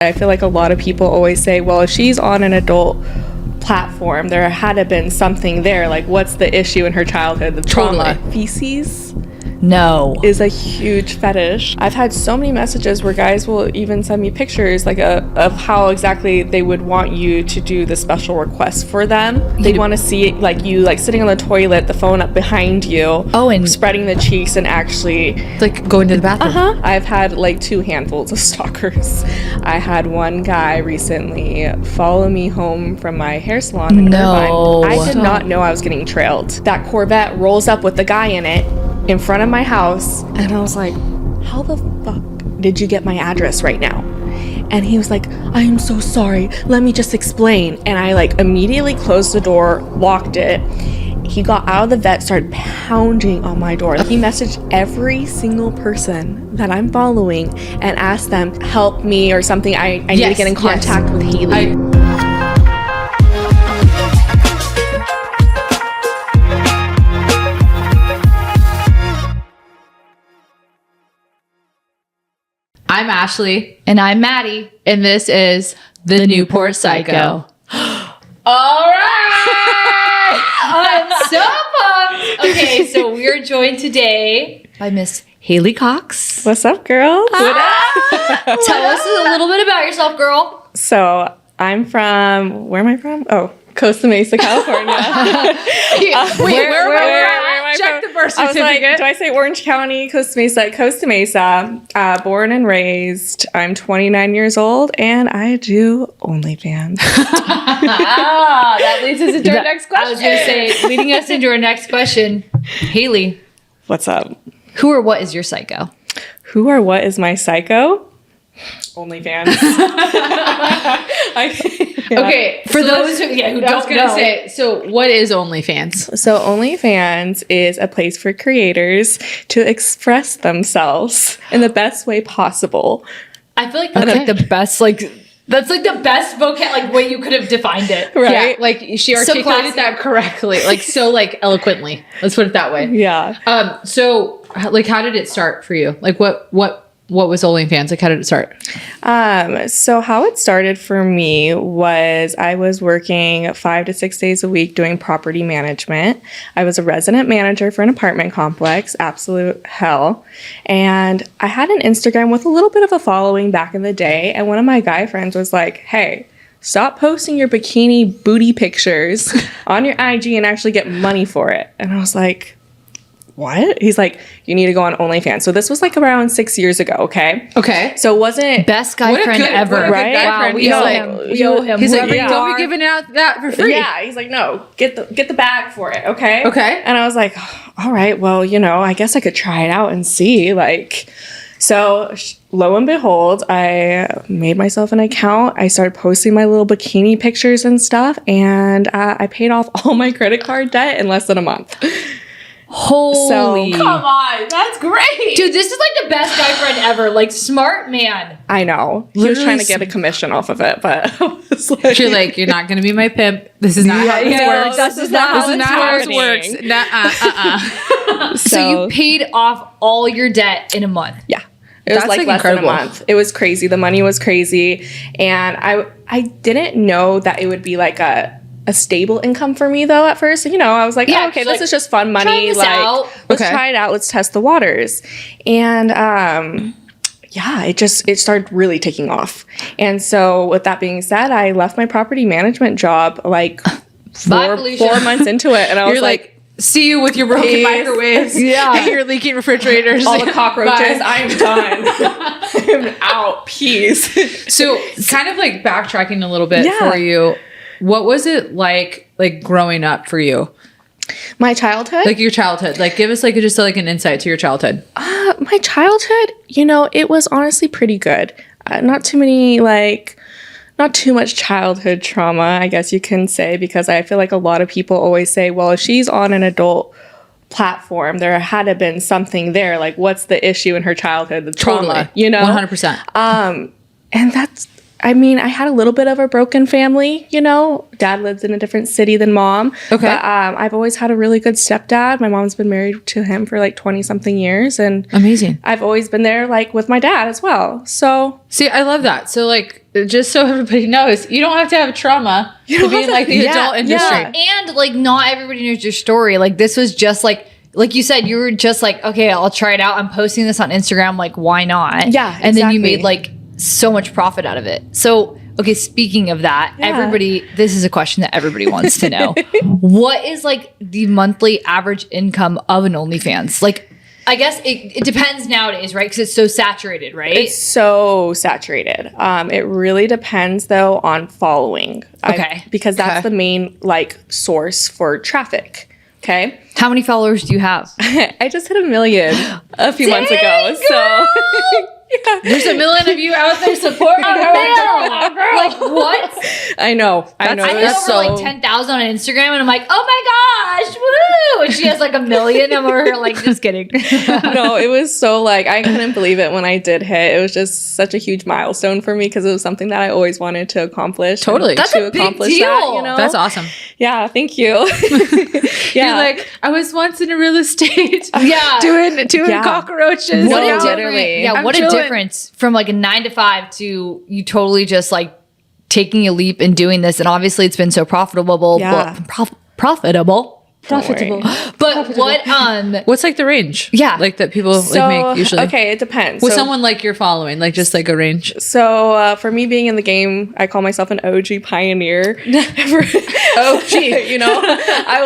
I feel like a lot of people always say, well, if she's on an adult platform, there had to have been something there. Like, what's the issue in her childhood? The trauma. Feces is a huge fetish. I've had so many messages where guys will even send me pictures like of how exactly they would want you to do the special request for them. They want to see like you like sitting on the toilet, the phone up behind you, and spreading the cheeks and actually like going to the bathroom. I've had like 2 handfuls of stalkers. I had one guy recently follow me home from my hair salon in Irvine. I did not know I was getting trailed. That Corvette rolls up with the guy in it in front of my house, and I was like, how the fuck did you get my address right now? And he was like, I am so sorry, let me just explain. And I like immediately closed the door, locked it. He got out of the vet, started pounding on my door. He messaged every single person that I'm following and asked them, help me or something. I need to get in contact with Haleigh. I'm Ashley. And I'm Maddie. And this is the Newport Psycho. All right! I'm so pumped. Okay, so we're joined today by Miss Haleigh Cox. What's up, girl? What up? Tell us a little bit about yourself, girl. So I'm from, where am I from? Oh, Costa Mesa, California. Where am I Check from? The birth certificate. I was like, do I say Orange County, Costa Mesa? Costa Mesa, born and raised. I'm 29 years old, and I do OnlyFans. That leads us into our next question. I was going to say, leading us into our next question, Haleigh. What's up? Who or what is your psycho? Who or what is my psycho? OnlyFans. Okay, for those who don't know. So what is OnlyFans? So OnlyFans is a place for creators to express themselves in the best way possible. I feel like that's like the best, that's like the best way you could have defined it. Right? Yeah, like she articulated that correctly, like so like eloquently. Let's put it that way. Yeah. So like how did it start for you? Like what was OnlyFans? Like how did it start? So how it started for me was I was working 5 to 6 days a week doing property management. I was a resident manager for an apartment complex, absolute hell. And I had an Instagram with a little bit of a following back in the day. And one of my guy friends was like, hey, stop posting your bikini booty pictures on your IG and actually get money for it. And I was like, what? He's like, you need to go on OnlyFans. So this was like around 6 years ago, okay? Okay. So it wasn't... Best guy friend ever. Right? Wow, we owe him. He's like, don't be giving out that for free. Yeah, he's like, no, get the bag for it, okay? Okay. And I was like, all right, well, I guess I could try it out and see, So lo and behold, I made myself an account. I started posting my little bikini pictures and stuff, and I paid off all my credit card debt in less than a month. Holy. Come on. That's great. Dude, this is like the best guy friend ever. Like, smart man. I know. He was trying to get a commission off of it, but I was like... You're like, you're not going to be my pimp. This is not how this works. This is not how this works. So you paid off all your debt in a month. Yeah. It was like less than a month. It was crazy. The money was crazy. And I didn't know that it would be like a stable income for me though at first. I was like, okay, this is just fun money. Let's try it out. Let's test the waters. And it started really taking off. And so with that being said, I left my property management job like 4 months into it. And I was like, see you with your broken microwaves. Yeah. And your leaking refrigerators. All the cockroaches. I'm done. I'm out. Peace. So kind of like backtracking a little bit for you. What was it like growing up for you? My childhood? Like your childhood. Like give us just an insight to your childhood. My childhood, it was honestly pretty good. Not too much childhood trauma, I guess you can say, because I feel like a lot of people always say, well, if she's on an adult platform, there had to have been something there. Like, what's the issue in her childhood? The trauma, 100%. And that's, I had a little bit of a broken family, Dad lives in a different city than mom. Okay. But I've always had a really good stepdad. My mom's been married to him for 20-something years. And amazing. I've always been there, with my dad as well. So. See, I love that. So, just so everybody knows, you don't have to have trauma to be in like the adult industry. And like not everybody knows your story. Like this was just like you said, you were just like, okay, I'll try it out. I'm posting this on Instagram. Like, why not? Yeah. And then you made like so much profit out of it. So, okay, speaking of that, this is a question that everybody wants to know. What is like the monthly average income of an OnlyFans? Like, I guess it depends nowadays, right? Because it's so saturated, right? It's so saturated. It really depends though on following. Okay. Because that's the main like source for traffic. Okay. How many followers do you have? I just hit 1 million a few months ago. So there's 1 million of you out there supporting her. Like what? I know. I know over like 10,000 on Instagram, and I'm like, oh my gosh, woo! And she has like 1 million, and we're like, just kidding. No, it was so like I couldn't believe it when I did hit. It was just such a huge milestone for me because it was something that I always wanted to accomplish. Totally, that's a big deal. That, you know? That's awesome. Yeah, thank you. You're like, I was once in a real estate. doing cockroaches. What a difference from like a 9 to 5 to you totally just like taking a leap and doing this. And obviously it's been so profitable. Profitable. But what's like the range? Yeah. Like that people like make usually? Okay, it depends. With someone like you're following, like just like a range. So for me being in the game, I call myself an OG pioneer. OG, you know, I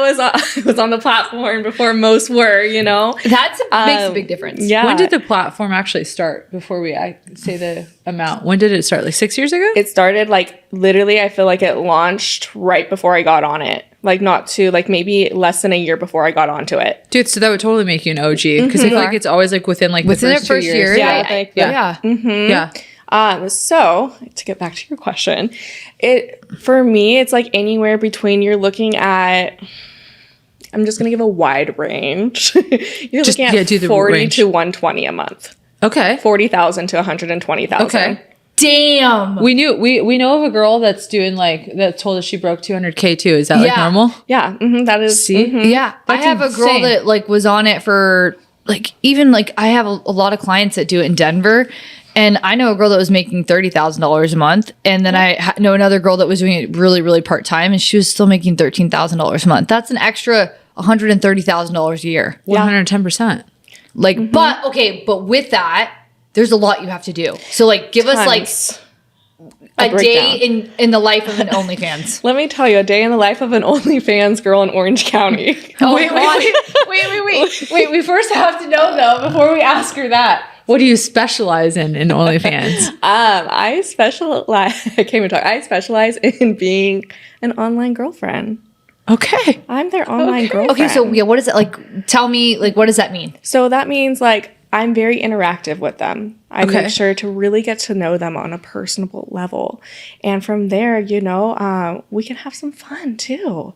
was on the platform before most were, you know. That makes a big difference. Yeah. When did the platform actually start? Before we say the amount, when did it start? Like 6 years ago? It started like literally. I feel like it launched right before I got on it. Like not to like maybe less than a year before I got onto it. Dude, so that would totally make you an OG because I feel like it's always like within the first 2 years. So to get back to your question, for me it's like anywhere between you're looking at. I'm just gonna give a wide range. You're looking at 40 to 120 a month. Okay, 40,000 to 120,000. Okay. Damn. We know of a girl that's doing that told us she broke 200K too. Is that like normal? Yeah. That is. See? Yeah. I have a girl that like was on it for like, even like I have a lot of clients that do it in Denver. And I know a girl that was making $30,000 a month. And then I know another girl that was doing it really, really part-time. And she was still making $13,000 a month. That's an extra $130,000 a year. 110%. Like, but with that, there's a lot you have to do. So like, give us like a day in the life of an OnlyFans. Let me tell you, a day in the life of an OnlyFans girl in Orange County. Wait. We first have to know though, before we ask her that. What do you specialize in OnlyFans? I specialize in being an online girlfriend. Okay. I'm their online girlfriend. Okay, so what is it like? Tell me, like, what does that mean? So that means like I'm very interactive with them. I make sure to really get to know them on a personable level. And from there, you know, we can have some fun too.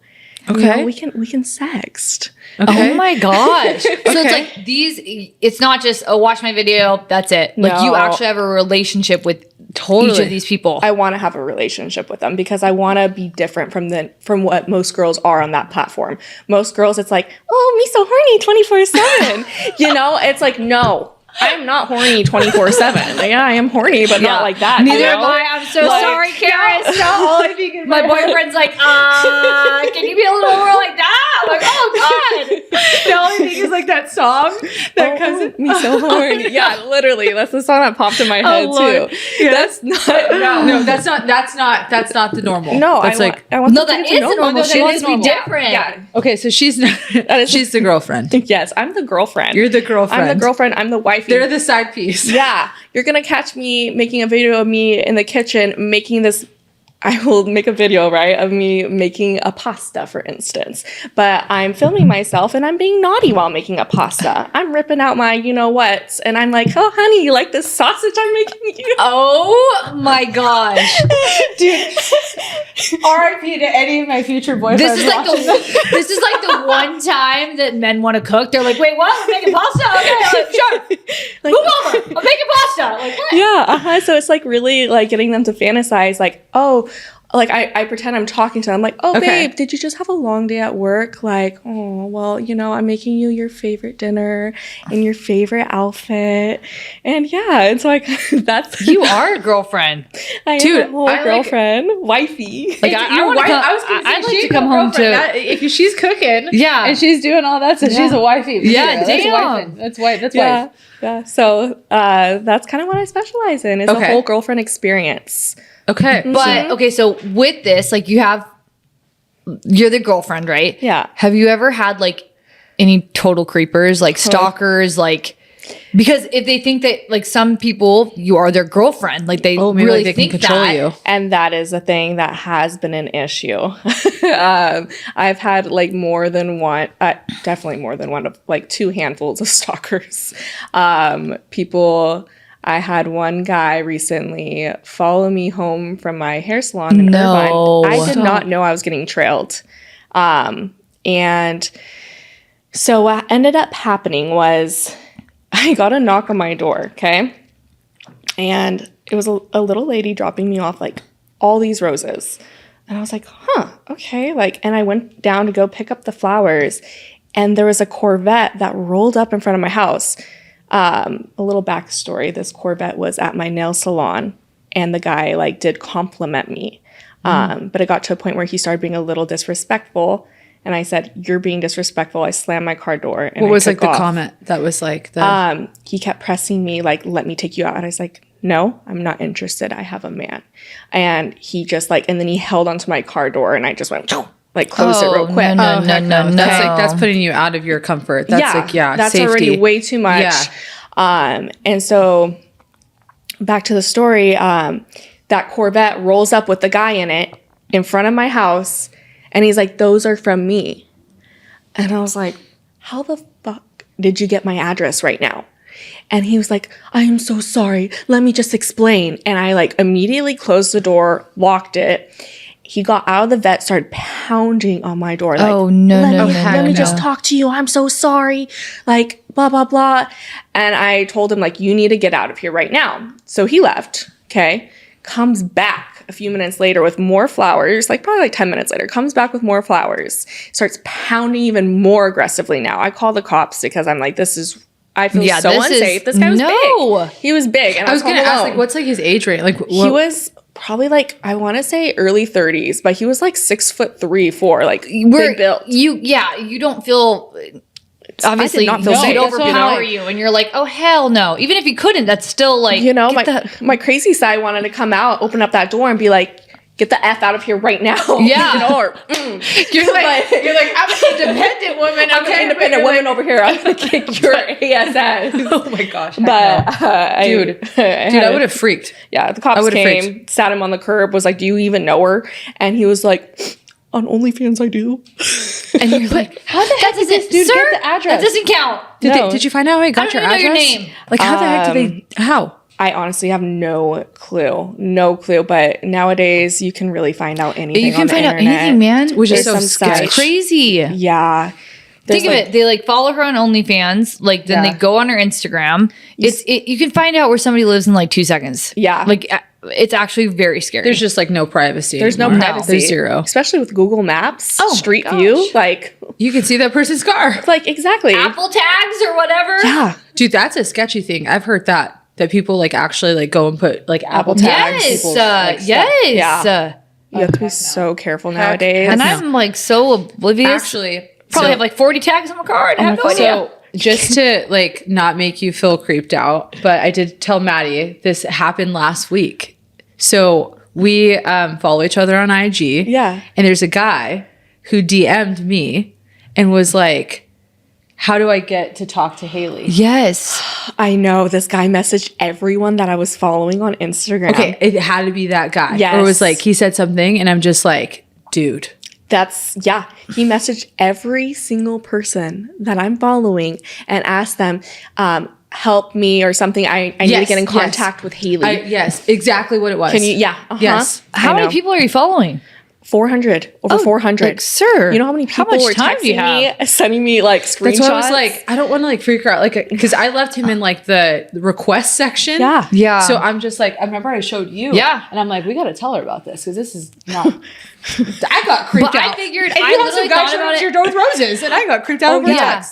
Okay. You know, we can sext. Okay. Oh my gosh. So it's like it's not just, watch my video, that's it. Like you actually have a relationship with each of these people. I want to have a relationship with them because I want to be different from what most girls are on that platform. Most girls, it's like, oh, me so horny 24/7. You know, it's like, no. I'm not horny 24/7. Yeah, I am horny, but not like that. Neither am I. I'm so sorry, Karis. All I think is my boyfriend's like, can you be a little more like that? I'm like, oh God. The only thing is like that song that cousin me so horny. Yeah, literally. That's the song that popped in my head too. Yeah. That's not the normal. No, that's I want that is the normal. She wants to be different. Yeah. Okay, so she's the girlfriend. Yes, I'm the girlfriend. You're the girlfriend. I'm the girlfriend. I'm the wife. They're the side piece. Yeah. You're going to catch me making a video of me in the kitchen making this. I will make a video, right, of me making a pasta, for instance. But I'm filming myself and I'm being naughty while making a pasta. I'm ripping out my you-know-whats. And I'm like, oh, honey, you like this sausage I'm making you? Oh, my gosh. Dude. RIP to any of my future boyfriends. This is like the one time that men want to cook. They're like, wait, what? I'm making pasta? Okay, like, sure. Like, move over. I'm making pasta. Like, what? Yeah. So it's like really like getting them to fantasize like, oh, like I pretend I'm talking to them. I'm like, oh, babe, did you just have a long day at work? Like, oh, well, you know, I'm making you your favorite dinner in your favorite outfit. And yeah, it's like, that's... You are a girlfriend. Dude, am a whole girlfriend. Wifey. Like, I'd like to come home to... If she's cooking and she's doing all that, so she's a wifey. Yeah, damn. That's wife. Yeah. So that's kind of what I specialize in, is a whole girlfriend experience. Okay. But, okay, so with this, like, you're the girlfriend, right? Yeah. Have you ever had, like, any total creepers, like stalkers, like, because if they think that, like, some people, you are their girlfriend, like, they really they think can control you. And that is a thing that has been an issue. I've had, like, more than one, definitely more than one, of like 2 handfuls of stalkers. I had one guy recently follow me home from my hair salon in Irvine. I did not know I was getting trailed. And so what ended up happening was I got a knock on my door, okay? And it was a little lady dropping me off, like, all these roses. And I was like, huh, okay. Like, and I went down to go pick up the flowers, and there was a Corvette that rolled up in front of my house. A little backstory, this Corvette was at my nail salon, and the guy, like, did compliment me. But it got to a point where he started being a little disrespectful, and I said, "You're being disrespectful." I slammed my car door, and what was, like, the comment that was like the... he kept pressing me, like, "Let me take you out." And I was like, "No, I'm not interested. I have a man." And he just, like, and then he held onto my car door, and I just went, like, closed it real quick. No. That's putting you out of your comfort. That's that's safety. Already way too much. Yeah. And so back to the story, that Corvette rolls up with the guy in it in front of my house, and he's like, "Those are from me." And I was like, "How the fuck did you get my address right now?" And he was like, "I am so sorry. Let me just explain." And I, like, immediately closed the door, locked it. He got out of the vet, started pounding on my door. Like, let me just talk to you. I'm so sorry. Like, blah, blah, blah. And I told him, like, you need to get out of here right now. So he left, okay? Comes back a few minutes later with more flowers, like, probably like 10 minutes later, comes back with more flowers, starts pounding even more aggressively now. I call the cops because I'm like, I feel so unsafe. This guy was big. He was big. And I was going to ask, like, what's, like, his age range? Like, he was probably, like, I want to say early 30s, but he was like 6'3", 4", like, big built. You don't feel, obviously, not feel safe. Overpower you, and you're like, oh, hell no. Even if you couldn't, that's still, like, you know, my crazy side wanted to come out, open up that door, and be like, "Get the F out of here right now." Yeah. You know, or, you're like, I'm an independent woman. I'm an independent woman over here. I'm going to kick your ass. Oh my gosh. But, I would have freaked. Yeah, the cops came, sat him on the curb, was like, "Do you even know her?" And he was like, "On OnlyFans, I do." And you're like, how the heck did this dude get the address? That doesn't count. Did you find out how he got your address? Know your name. Like, how the heck did they, how? I honestly have no clue. But nowadays you can really find out anything. You can find out anything, man. Which is so sketchy. It's crazy. Yeah. Think of it. They, like, follow her on OnlyFans. Like, then they go on her Instagram. You can find out where somebody lives in, like, 2 seconds. Yeah. Like, it's actually very scary. There's just, like, no privacy. There's anymore. no privacy. There's zero. Especially with Google Maps, Street View. Like, you can see that person's car. Like, exactly. Apple tags or whatever. Yeah. Dude, that's a sketchy thing. I've heard that people, like, actually, like, go and put, like, Apple tags. Yes. Yeah. You have to be so careful nowadays. And I'm, like, so oblivious. Actually, probably have, like, 40 tags on my car. I have no idea. So, just to, like, not make you feel creeped out, but I did tell Maddie this happened last week. So we follow each other on IG. Yeah. And there's a guy who DM'd me and was like, "How do I get to talk to Haleigh?" Yes. I know. This guy messaged everyone that I was following on Instagram. Okay. It had to be that guy. Yes. Or it was like, he said something and I'm just like, dude. He messaged every single person that I'm following and asked them, help me or something. I need to get in contact with Haleigh. Yes, exactly what it was. Can you? Yeah. Uh-huh. Yes. How many people are you following? 400 over 400. Like, sir, you know how many people were texting me, sending me like screenshots? That's why I was like, I don't want to like freak her out, like, because I left him in like the request section. Yeah. So I'm just like, I remember I showed you. Yeah. And I'm like, we got to tell her about this because this is not. I got creeped out. I figured and I literally thought about it. Your door with roses, and I got creeped out.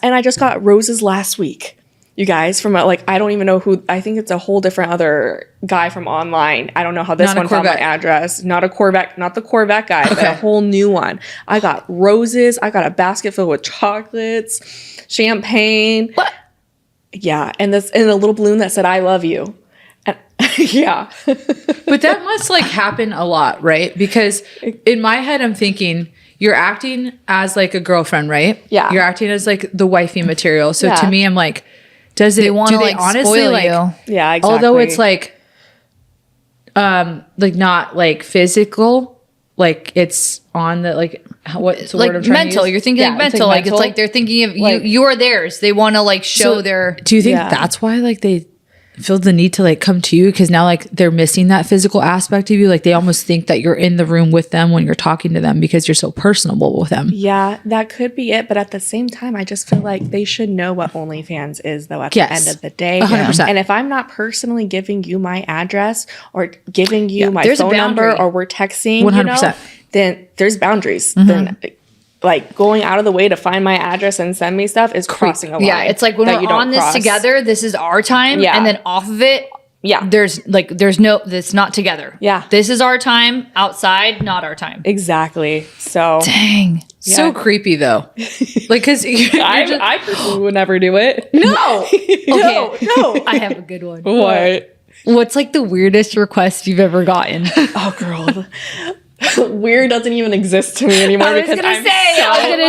And I just got roses last week. You guys, from like, I don't even know who, I think it's a whole different other guy from online. I don't know how this one found my address. Not a Corvette, not the Corvette guy, but a whole new one. I got roses. I got a basket filled with chocolates, champagne. What? Yeah. And a little balloon that said, I love you. And, yeah. But that must like happen a lot, right? Because in my head, I'm thinking, you're acting as like a girlfriend, right? Yeah. You're acting as like the wifey material. So to me, I'm like, do they like honestly spoil like you? Yeah, exactly. Although it's like not like physical, like it's on the like what's the like word I'm trying mental. to use? You're thinking like mental. Like it's like they're thinking of like, you are theirs. They want to like show their. Do you think that's why like they feel the need to like come to you because now like they're missing that physical aspect of you? Like they almost think that you're in the room with them when you're talking to them because you're so personable with them. Yeah, that could be it. But at the same time, I just feel like they should know what OnlyFans is, though, at the end of the day. 100%. And if I'm not personally giving you my address or giving you my phone number or we're texting, 100%. Then there's boundaries. Then like going out of the way to find my address and send me stuff is crossing a line. Yeah, it's like when we're on this together, this is our time. Yeah. And then off of it, there's no, it's not together. Yeah. This is our time. Outside, not our time. Exactly. So. Dang. Yeah. So creepy though. Like, cause I personally would never do it. No. Okay. No. I have a good one. What? What's like the weirdest request you've ever gotten? Oh, girl. Weird doesn't even exist to me anymore. I was gonna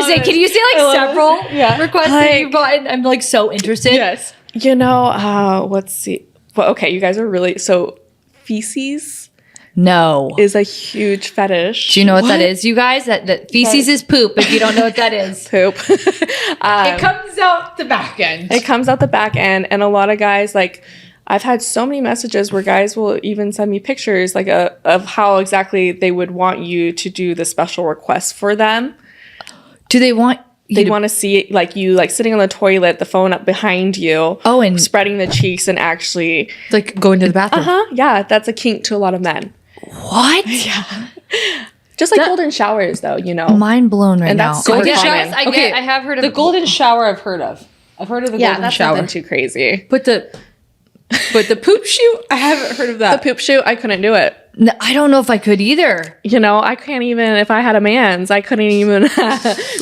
say, can you say like several requests that you've gotten? I'm like so interested. Yes. You know, let's see. Well, okay, you guys are really so feces. No, is a huge fetish. Do you know what that is, you guys? That feces is poop. If you don't know what that is, poop. It comes out the back end. It comes out the back end, and a lot of guys like. I've had so many messages where guys will even send me pictures like of how exactly they would want you to do the special request for them. Do they want they want to see it, like you like sitting on the toilet, the phone up behind you. Oh, and spreading the cheeks and actually like going to the bathroom. Yeah, that's a kink to a lot of men. What? Yeah. Just like golden showers, though, you know. Mind blown right now. Golden showers. I have heard of the golden shower. I've heard of the golden shower. That's nothing too crazy. But the poop shoot, I haven't heard of that. The poop shoot, I couldn't do it. No, I don't know if I could either. You know, I can't even, if I had a man's, I couldn't even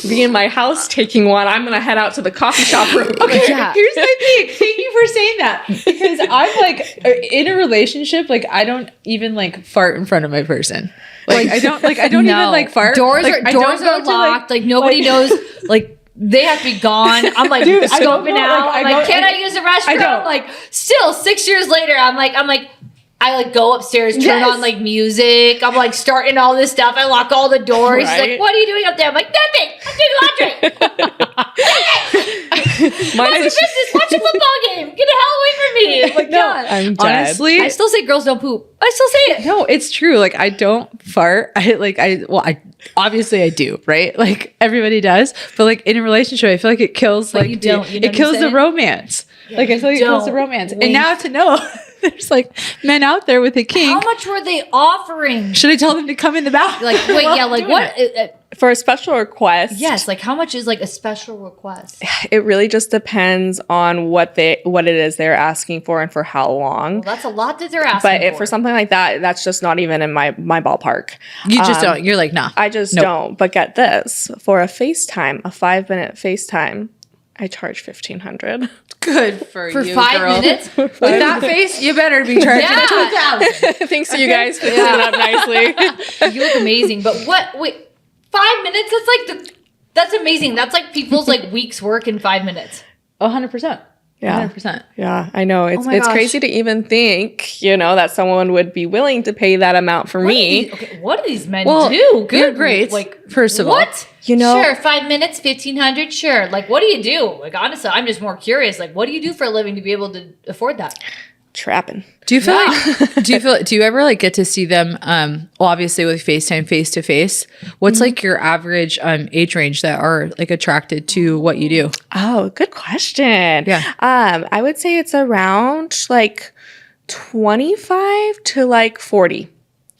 be in my house taking one. I'm going to head out to the coffee shop room. Okay, here's my thing. Thank you for saying that. Because I'm like, in a relationship, like, I don't even like fart in front of my person. Like, I don't even like fart. Doors like, are locked. Like nobody knows, like, they have to be gone. I'm like scoping out. I'm like, can I use the restroom? I'm like, still 6 years later, I'm like, I like go upstairs, turn on like music. I'm like starting all this stuff. I lock all the doors. Right? He's like, what are you doing up there? I'm like, nothing. I'm doing laundry. Mind your business. Watch a football game. Get the hell away from me. I'm like, God. I'm dead. Honestly, I still say girls don't poop. I still say it. No, it's true. Like I don't fart. I obviously I do, right? Like everybody does. But like in a relationship, I feel like it kills like you don't. You know it kills the romance. Yeah, like I feel like it kills the romance. And now to know there's like men out there with a kink. How much were they offering? Should I tell them to come in the bathroom? Like wait, yeah, like what? For a special request. Yes, like how much is like a special request? It really just depends on what it is they're asking for and for how long. Well, that's a lot that they're asking for. But for something like that, that's just not even in my ballpark. You just don't. You're like, nah. I just don't. But get this. For a FaceTime, a 5-minute FaceTime, I charge $1,500. Good for you, 5 girl. minutes? With that face, you better be charging $2,000. Thanks to you guys for setting up nicely. You look amazing. But wait, 5 minutes? That's amazing. That's like people's like week's work in 5 minutes. 100%. Yeah. 100%. Yeah, I know. It's crazy to even think, that someone would be willing to pay that amount for me. What do these men do? Good, great. Like, first of all. What? Sure, 5 minutes, $1,500, sure. Like, what do you do? Like, honestly, I'm just more curious. Like, what do you do for a living to be able to afford that? trapping. Do you ever like get to see them, well, obviously with FaceTime face to face, what's like your average age range that are like attracted to what you do? Oh, good question. Yeah. I would say it's around like 25 to like 40.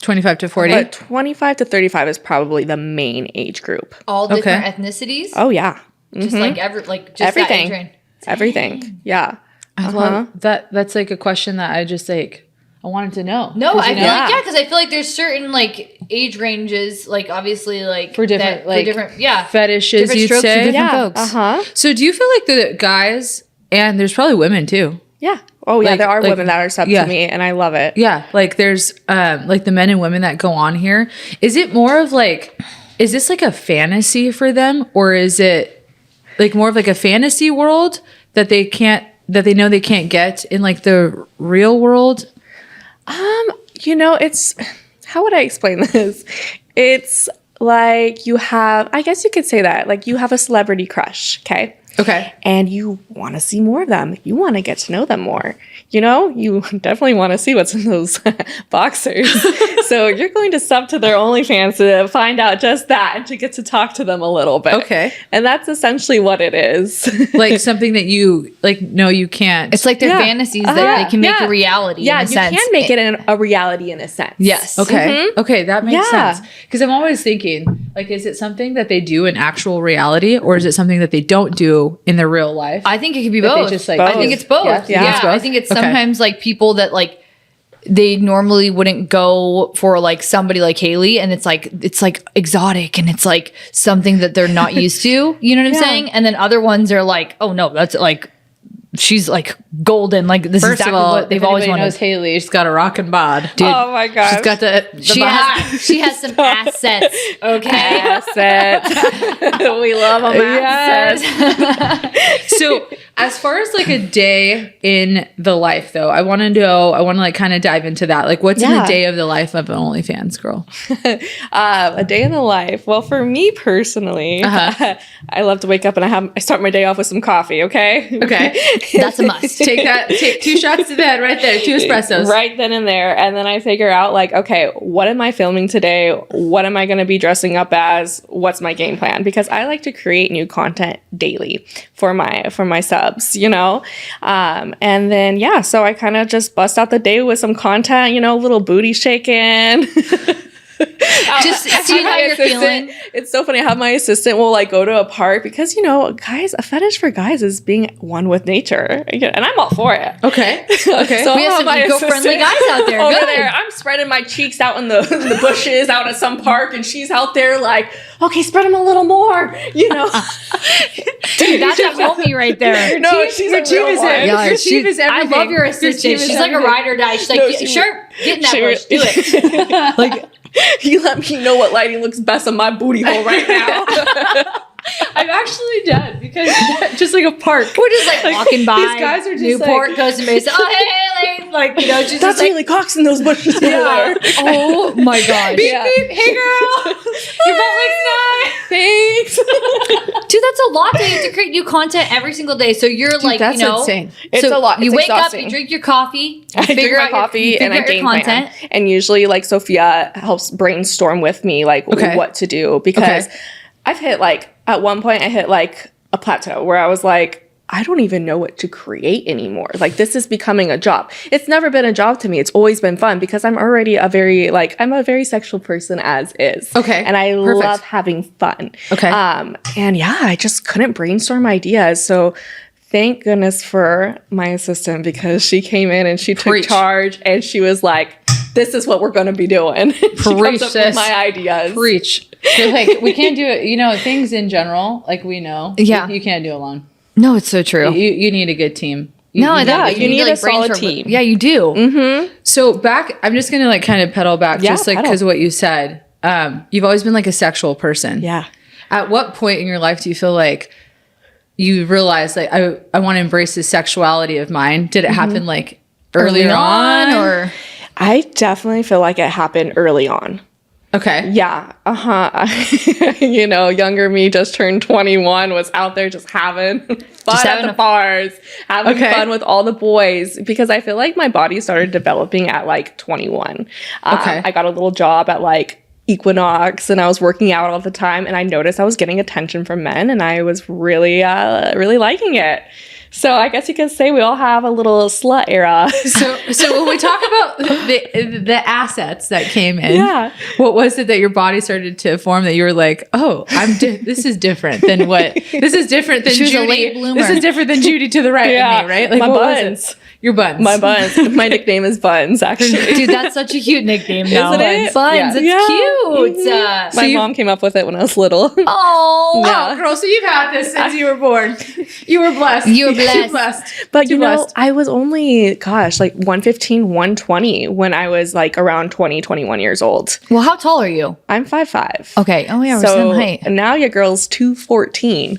25 to 40? But 25 to 35 is probably the main age group. All different ethnicities? Oh, yeah. Just like just everything. that age range. Everything. Yeah. I love that. That's like a question that I just like, I wanted to know. No, I feel like, because I feel like there's certain like age ranges, like obviously like for different, fetishes, different you'd strokes for say. different folks. So do you feel like the guys, and there's probably women too. Yeah. Oh, yeah. Like- there are like- women that are sub to me, and I love it. Yeah. Like there's like the men and women that go on here. Is it more of like, is this like a fantasy for them, or is it like more of like a fantasy world that they know they can't get in like the real world? It's, how would I explain this? It's like you have, I guess you could say that, like you have a celebrity crush, okay? Okay. And you want to see more of them. You want to get to know them more. You definitely want to see what's in those boxers. So you're going to sub to their OnlyFans to find out just that and to get to talk to them a little bit. Okay. And that's essentially what it is. Like something that you like, no, you can't. It's like their fantasies that they can make a reality. Yeah, in a sense. you can make it a reality in a sense. Yes. Okay. Okay, that makes Yeah. sense. Because I'm always thinking, like, is it something that they do in actual reality, or is it something that they don't do in their real life? I think it could be That they both. just, like, I think it's both. Yeah. Yeah. It's both? I think it's Okay. sometimes like people that like they normally wouldn't go for like somebody like Haleigh, and it's like exotic and it's like something that they're not used to. You know what I'm saying? And then other ones are like, oh no, that's like she's like golden. Like this is First of exactly all, what they've always wanted. knows Haleigh. She's got a rockin' bod. Dude, Oh my gosh. She's got the she has some assets. Okay. Assets. We love them. Assets. So as far as like a day in the life though, I want to like kind of dive into that. Like what's in the day of the life of an OnlyFans girl? A day in the life. Well, for me personally, I love to wake up and I start my day off with some coffee. Okay. Okay. That's a must. Take 2 shots to bed right there, 2 espressos. Right then and there. And then I figure out like, okay, what am I filming today? What am I going to be dressing up as? What's my game plan? Because I like to create new content daily for my subs, and then, so I kind of just bust out the day with some content, a little booty shaking. Just seeing how you're feeling. It's so funny. I have my assistant will like go to a park because guys, a fetish for guys is being one with nature, and I'm all for it. Okay. Okay. So We have some eco-friendly guys out there. over Good. there. I'm spreading my cheeks out in the bushes out at some park, and she's out there like, okay, spread them a little more. Dude, that's a homie right there. No, she's a real one. Yeah, Your team is I everything. love your assistant. She's like a ride or die. She's like, No, yeah, she- sure, get in that she- bush, do it. Like, you let me know what lighting looks best on my booty hole right now. I'm actually dead because just like a park. We're just like walking by. These guys are just Newport like, goes to Mason. Oh, hey, Haleigh. Like, just That's like, Haleigh Cox in those bushes over there. oh my gosh. Yeah. hey girl, your butt looks nice. Thanks. Dude, that's a lot to create new content every single day. So you're like, that's insane. It's so a lot. You It's wake up, exhausting. you drink your coffee, you I drink figure my out coffee you and I figure out game your plan. And usually, like Sophia helps brainstorm with me, like what to do because I've hit like at one point I hit like a plateau where I was like, I don't even know what to create anymore. Like this is becoming a job. It's never been a job to me. It's always been fun because I'm already I'm a very sexual person as is. Okay. And I love having fun. Okay. And I just couldn't brainstorm ideas. So thank goodness for my assistant because she came in and she took charge and she was like, this is what we're going to be doing. She comes up with my ideas. Preach. So like we can't do it. Things in general, like we know. Yeah. You can't do it alone. No, it's so true. You need a good team. you need to, a solid brainstorm. team. Yeah, you do. Mm-hmm. So I'm just gonna like kind of pedal back, just like because of what you said. You've always been like a sexual person. Yeah. At what point in your life do you feel like you realize like I want to embrace this sexuality of mine? Did it happen like earlier on, or? I definitely feel like it happened early on. Okay. Yeah. You know, younger me just turned 21, was out there just having fun at the bars, having fun with all the boys, because I feel like my body started developing at like 21. I got a little job at like Equinox and I was working out all the time, and I noticed I was getting attention from men, and I was really, really liking it. So I guess you could say we all have a little slut era. So when we talk about the assets that came in, what was it that your body started to form that you were like, oh, this is different than what? This is different than She was Judy. a late bloomer. This is different than Judy to the right of me, right? Like my what buns. was it? Your buns. My buns. My nickname is Buns, actually. Dude, that's such a cute nickname now. Isn't it? Buns, it's cute. My mom came up with it when I was little. Oh, girl, so you've had this since you were born. You were blessed. You were blessed. But you know, I was only, like 115, 120 when I was like around 20, 21 years old. Well, how tall are you? I'm 5'5". Okay. Oh, yeah, we're So same height. now your girl's 214.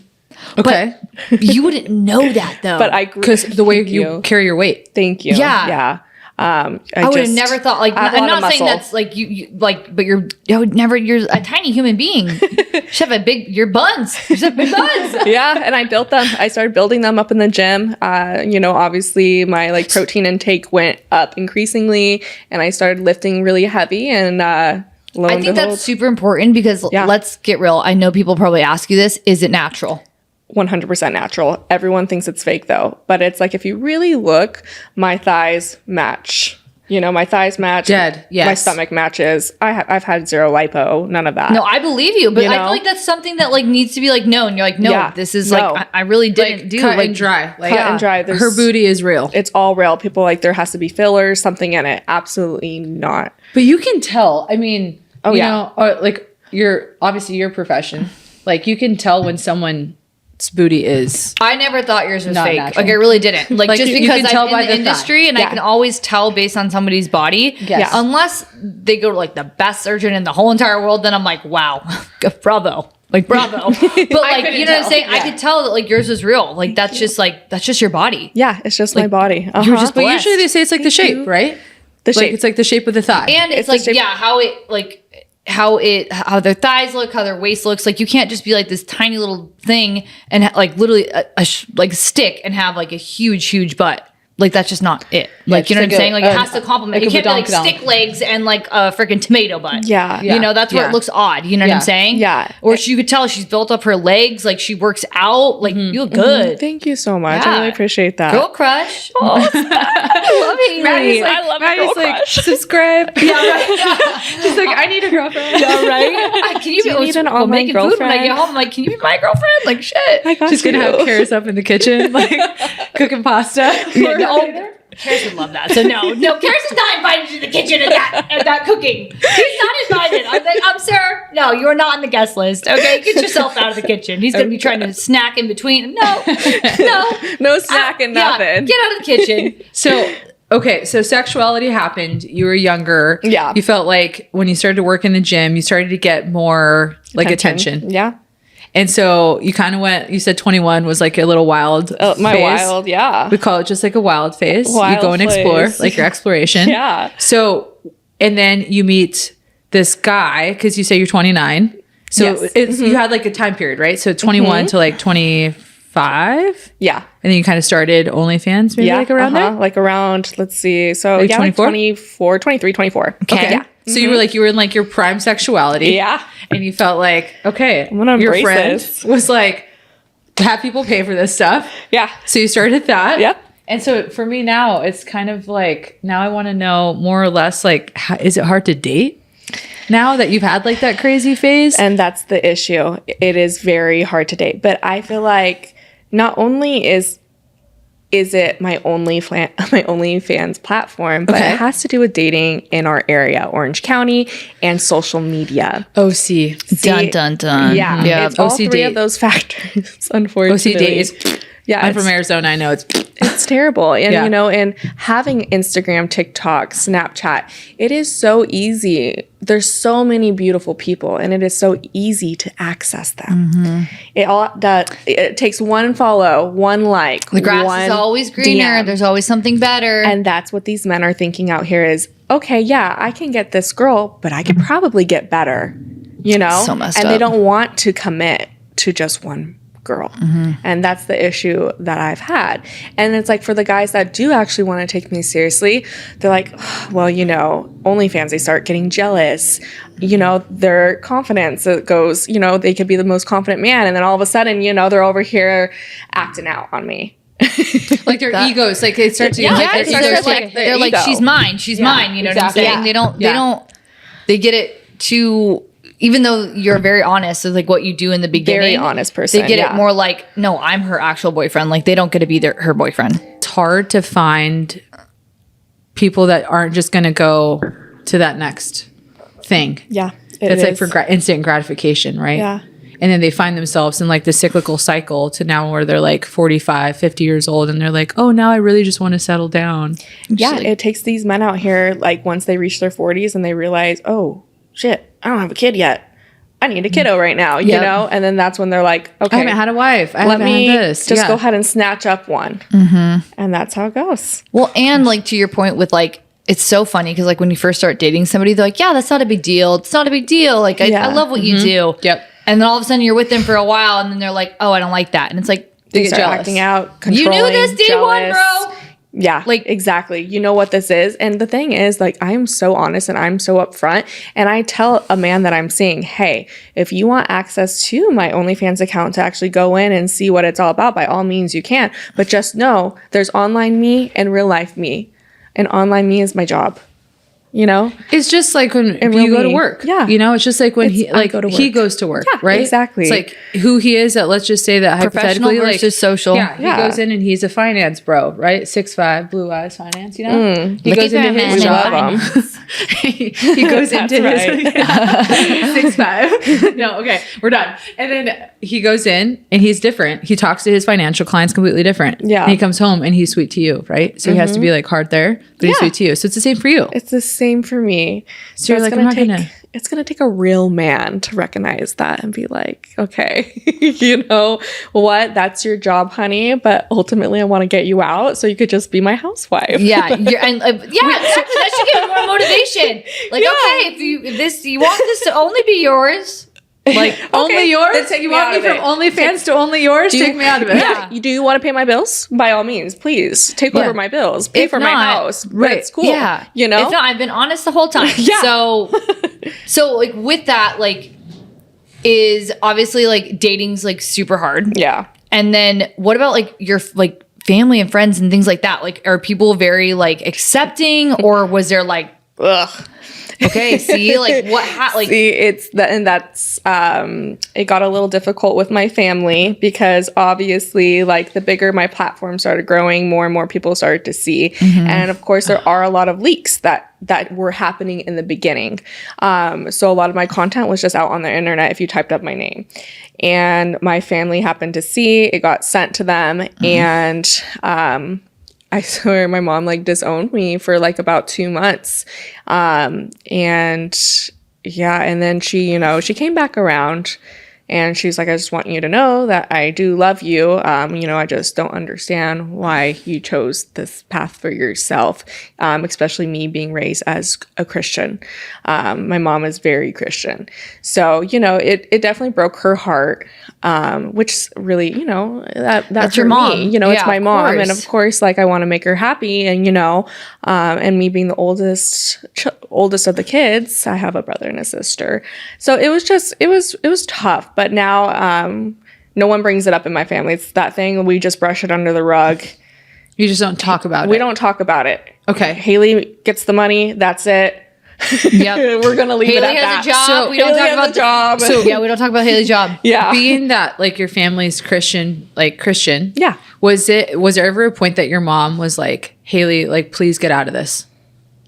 Okay. But you wouldn't know that, though. But I grew. Because the way you carry your weight. Thank you. Yeah. Yeah. I would have never thought, like, I have a I'm lot of not saying muscle. that's like you like, but you're a tiny human being. You should have your buns. You should have big buns. Yeah, and I built them. I started building them up in the gym. You know, obviously my like protein intake went up increasingly, and I started lifting really heavy. And I think that's super important because let's get real. I know people probably ask you this. Is it natural? 100% natural. Everyone thinks it's fake though, but it's like if you really look, my thighs match. You know, my thighs match. Dead. Yes. My stomach matches. I've had zero lipo, none of that. No, I believe you, but You I know? feel like that's something that like needs to be like known. You're like, no, this is like I really didn't do cut like and dry. Like, cut and dry. her booty is real. It's all real. People are like there has to be fillers, something in it. Absolutely not. But you can tell. I mean, you yeah. know, like obviously your profession. Like you can tell when someone's booty is. I never thought yours was Not fake. natural. Like I really didn't. Like just you because can tell I'm by in the the thigh. industry and I can always tell based on somebody's body. Yes. Unless they go to like the best surgeon in the whole entire world, then I'm like, wow, bravo. Like bravo. But like, you know what I'm saying? I could tell that like yours was real. Like that's just your body. Yeah, it's just my body. You're just But blessed. usually they say it's like the shape, right? The shape. Like it's like the shape of the thigh. And it's the like, shape- how their thighs look, how their waist looks. Like you can't just be like this tiny little thing and like literally like a stick and have like a huge butt. Like that's just not it. Like you know what I'm saying? Like it has to complement. like It can't be like badonkadonk. stick legs and like a freaking tomato butt. Yeah. You know, that's where Yeah. it looks odd. You know what Yeah. I'm saying? Yeah. Or you could tell she's built up her legs, like she works out. Like you look good. Thank you so much. Yeah. I really appreciate that. Girl crush. I love it. Maddie's like, I love a Maddie's girl like, crush. subscribe. Yeah, right. She's like, I need a girlfriend. Yeah, right? Can you Do you need an we're online making food when I girlfriend? get home? I'm like, can you be my girlfriend? Like shit. I got She's gonna have Karis up in the kitchen, like cooking pasta. Karis would love that. So no, Karis is not invited to the kitchen at that cooking. He's not invited. I'm like, sir, no, you're not on the guest list. Okay, get yourself out of the kitchen. He's gonna be trying to snack in between. No, No snacking, nothing. Get out of the kitchen. So sexuality happened. You were younger. Yeah. You felt like when you started to work in the gym, you started to get more like attention. Yeah. And so you kind of went, you said 21 was like a little wild My phase. wild, yeah. We call it just like a wild phase. Wild you go and explore, phase. like your exploration. Yeah. So, and then you meet this guy, because you say you're 29. So Yes. it's you had like a time period, right? So 21 to like 25. Yeah. And then you kind of started OnlyFans, maybe like around there? Like around, let's see. So Like yeah, 24? 24, 23, 24. Okay. Yeah. So you were in like your prime sexuality. Yeah. And you felt like, okay, I'm gonna your embrace friend this. was like, have people pay for this stuff. Yeah. So you started that. Yeah. And so for me now, it's kind of like, now I want to know more or less like, is it hard to date now that you've had like that crazy phase? And that's the issue. It is very hard to date. But I feel like not only is it my OnlyFans platform, but Okay. it has to do with dating in our area, Orange County, and social media. OC. Dun dun dun. Yeah, Yeah, it's all OC three date. of those factors, unfortunately. OC date is, Yeah, I'm it's- from Arizona. I know It's terrible. And, Yeah. you know, and having Instagram, TikTok, Snapchat, it is so easy. There's so many beautiful people, and it is so easy to access them. It takes one follow, one like. The grass is always greener. DM. There's always something better. And that's what these men are thinking out here is okay, yeah, I can get this girl, but I could probably get better, you know? So messed and up. they don't want to commit to just one girl. And that's the issue that I've had. And it's like for the guys that do actually want to take me seriously, they're like, well, you know, OnlyFans, they start getting jealous. You know, their confidence, it goes, you know, they could be the most confident man. And then all of a sudden, you know, they're over here acting out on me. Like their egos, like they start to they're like, she's mine, you know what I'm saying? They get it too, even though you're very honest with like what you do in the beginning. Very honest person. They get it more like, no, I'm her actual boyfriend. Like they don't get to be her boyfriend. It's hard to find people that aren't just going to go to that next thing. Yeah. It's like for instant gratification, right? Yeah. And then they find themselves in like the cyclical cycle to now where they're like 45, 50 years old and they're like, oh, now I really just want to settle down. Yeah. It takes these men out here, like once they reach their 40s and they realize, oh, shit, I don't have a kid yet. I need a kiddo right now, you know? And then that's when they're like, okay, I haven't had a wife. Let me just go ahead and snatch up one. And that's how it goes. Well, and like to your point with like, it's so funny because like when you first start dating somebody, they're like, yeah, that's not a big deal. It's not a big deal. Like, I love what you do. Yep. And then all of a sudden you're with them for a while and then they're like, oh, I don't like that. And it's like, They get start jealous. acting out, You controlling, knew this day one, jealous. bro. Yeah, like exactly. You know what this is. And the thing is, like, I'm so honest and I'm so upfront. And I tell a man that I'm seeing, hey, if you want access to my OnlyFans account to actually go in and see what it's all about, by all means you can. But just know there's online me and real life me. And online me is my job. You know, it's just like when you go to work. Yeah. You know, it's just like when he goes to work, yeah, right? Exactly. It's like who he is that, let's just say that Professional hypothetically, versus social. Yeah. He goes in and he's a finance bro, right? 6'5", blue eyes finance, you know? He goes into his job. He goes into his 6'5". No, okay, we're done. And then he goes in and he's different. He talks to his financial clients completely different. Yeah. And he comes home and he's sweet to you, right? So he has to be like hard there, but he's sweet to you. So it's the same for you. It's the same for me. So you're like, it's gonna take a real man to recognize that and be like, okay, you know what? That's your job, honey. But ultimately, I want to get you out so you could just be my housewife. Yeah, exactly. That should give you more motivation. Like, okay, if you want this to only be yours. Like, only yours? You want me from OnlyFans to only yours? Take me out of it. Yeah. Do you want to pay my bills? By all means, please take over my bills. Pay for my house. Right. It's cool. Yeah. You know? If not, I've been honest the whole time. Yeah. So like with that, like is obviously like dating's like super hard. Yeah. And then what about like your like family and friends and things like that? Like are people very like accepting or was there like Ugh. Okay, see, like what? See, it's that, and that's it got a little difficult with my family because obviously, like the bigger my platform started growing, more and more people started to see, and of course, there are a lot of leaks that were happening in the beginning. So a lot of my content was just out on the internet if you typed up my name, and my family happened to see it, got sent to them, and I swear my mom like disowned me for like about 2 months. And yeah, and then she came back around and she's like, I just want you to know that I do love you. I just don't understand why you chose this path for yourself, especially me being raised as a Christian. My mom is very Christian. So, it definitely broke her heart, which really, that's your mom. Me. It's my mom. And of course, like I want to make her happy. And, and me being the oldest of the kids, I have a brother and a sister. So it was tough. But now no one brings it up in my family. It's that thing. We just brush it under the rug. You just don't talk about it. We don't talk about it. Okay. Haleigh gets the money. That's it. Yep. We're going to leave Haleigh it at that. has a job. So we don't talk about the job. we don't talk about Haley's job. Yeah. Being that like your family's Christian. Yeah. Was there ever a point that your mom was like, Haleigh, like, please get out of this.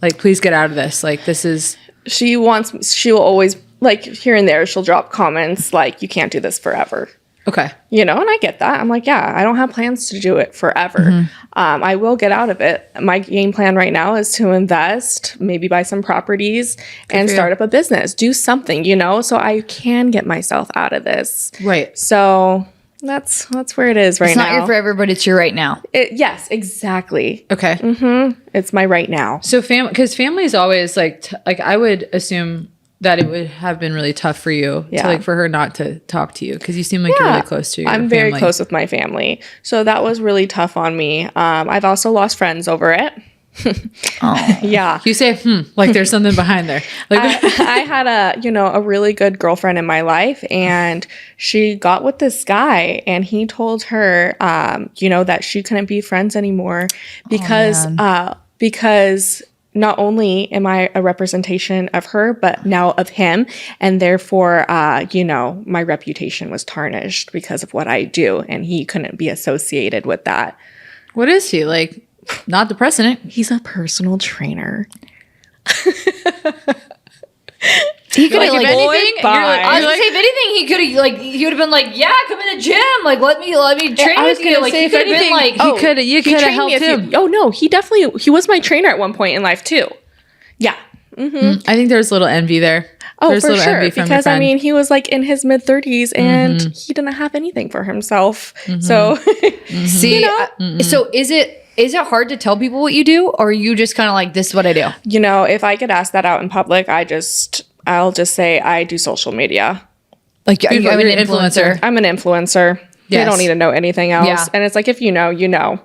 Like, please get out of this. Like, this is... She will always, like, here and there, she'll drop comments like, you can't do this forever. Okay. And I get that. I'm like, yeah, I don't have plans to do it forever. I will get out of it. My game plan right now is to invest, maybe buy some properties and start up a business, do something, so I can get myself out of this. Right. So That's where it is right now. It's not your forever, but it's your right now. Yes, exactly. Okay. It's my right now. So because family is always like I would assume that it would have been really tough for you to like for her not to talk to you because you seem like you're really close to your family. I'm very close with my family. So that was really tough on me. I've also lost friends over it. Yeah. You say, like there's something behind there. Like I had a really good girlfriend in my life, and she got with this guy, and he told her, that she couldn't be friends anymore because not only am I a representation of her, but now of him. And therefore, my reputation was tarnished because of what I do. And he couldn't be associated with that. what is he? Like not the president. He's a personal trainer. He could have Like, if anything, I was gonna say, if anything, he would have been like, yeah, come in the gym, like let me train with you. Like he could have been like, you could have helped him. No, he was my trainer at one point in life too. Yeah. I think there's a little envy there. Oh, There's for a little sure. envy from your Because friend. he was like in his mid 30s and he didn't have anything for himself. So, see, so is it hard to tell people what you do, or are you just kind of like, this is what I do? if I get asked that out in public, I'll just say I do social media. Like, I'm You're an an influencer. I'm an influencer. They Yes. don't need to know anything else. Yeah. And it's like, if you know, you know.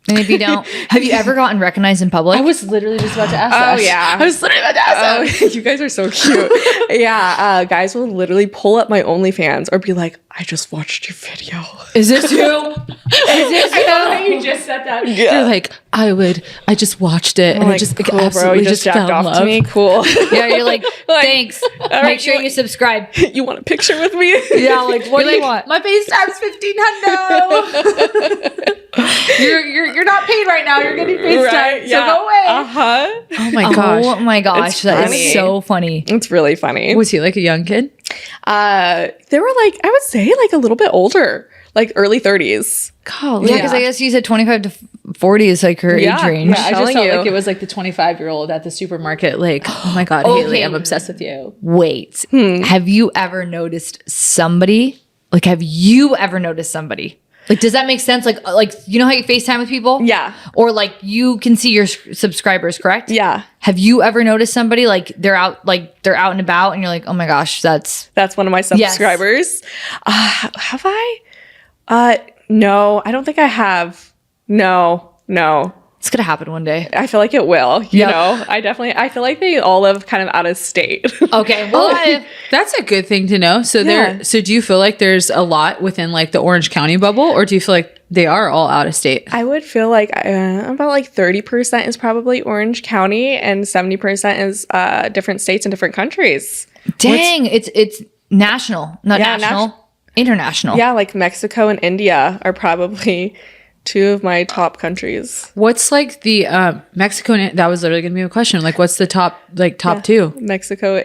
And if you don't, have you ever gotten recognized in public? I was literally just about to ask that. Oh, yeah. I was literally about to ask that. You guys are so cute. Yeah. Guys will literally pull up my OnlyFans or be like, I just watched your video. Is this you? Is this you? You just said that. You're like, I just watched it and I just cool, absolutely bro. You just fell jacked in off love. to me. Cool. Yeah, you're like, thanks. right, Make sure you're you subscribe. You want a picture with me? Yeah, like, what do you want? My FaceTime's $1,500. You're not paid right now. You're getting FaceTime. Right? So go away. Uh-huh. Oh my gosh. Oh my gosh, It's that funny. is so funny. It's really funny. Was he like a young kid? They were like, I would say like a little bit older, like early 30s. Golly. Yeah, because I guess you said 25 to 40 is like her Yeah, age range. yeah. I just telling felt you. like it was like the 25-year-old at the supermarket. Like, oh my God, Okay. Haleigh, I'm obsessed with you. Wait, have you ever noticed somebody? Like, have you ever noticed somebody? Like, does that make sense? Like you know how you FaceTime with people? Yeah. Or like you can see your subscribers, correct? Yeah. Have you ever noticed somebody like they're out and about and you're like, oh my gosh, that's That's one of my subscribers. Have I? No, I don't think I have. No. it's gonna happen one day. I feel like it will. You Yep. know, I feel like they all live kind of out of state. Okay, well, That's a good thing to know. So Yeah. so do you feel like there's a lot within like the Orange County bubble, or do you feel like they are all out of state? I would feel like about like 30% is probably Orange County and 70% is different states and different countries. dang, it's national, not Yeah, national, international. Yeah, like Mexico and India are probably two of my top countries. What's like the Mexico? That was literally gonna be a question. Like, what's the top two? Mexico,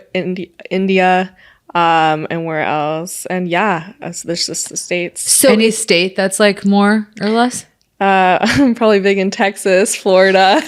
India, and where else? And there's just the states. So Any state that's like more or less? I'm probably big in Texas, Florida.